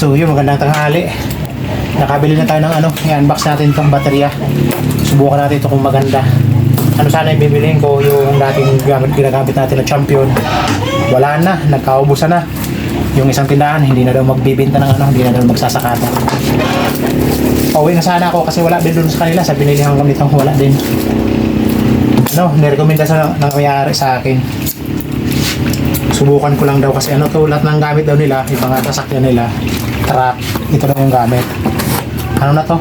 So yun, magandang tanghali. Nakabili na tayo ng ano, i-unbox natin itong baterya. Subukan natin ito kung maganda. Ano sana yung bibiliin ko, yung dating ginagamit natin na Champion. Wala na, nagkaubusan na. Yung isang tindahan, hindi na daw magbibenta ng ano, hindi na daw magsasakata. Pauwi na sana ako kasi wala din doon sa kanila. Sa binilihan ko nito, wala din. Ano, nirekomenda sa nang mayari sa akin. Subukan ko lang daw kasi ano to, lahat ng gamit daw nila, yung mga sasakyan nila, truck, ito na yung gamit. Ano na to?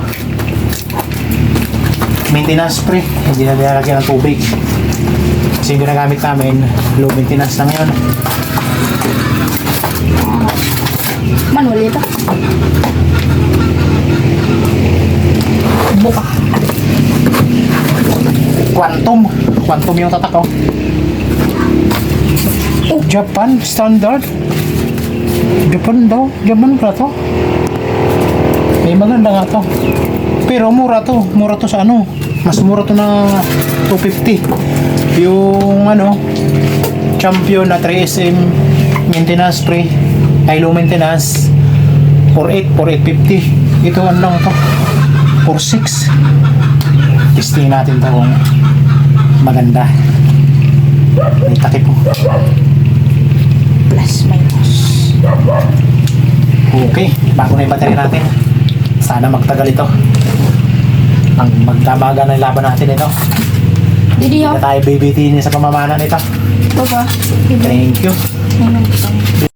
Maintenance spray, hindi na nilalagyan ng tubig. Kasi yung ginagamit namin, low maintenance na ngayon. Manual ito. Buka. Quantum yung tatak oh. Japan standard. Japan pala to. May maganda nga to. Pero mura to sa ano. Mas mura to na 250. Yung ano Champion na 3SM maintenance spray ay low maintenance 4850. Ito ano lang to 46. Testing natin to kung maganda. May takip po. Plus minus. Okay, bago na yung battery natin. Sana magtagal ito. Ang magdamaga na yung laban natin ito. Didi Hindi ako. na tayo bibitiin sa pamamana nito. Ito ba? Thank you. Ayun.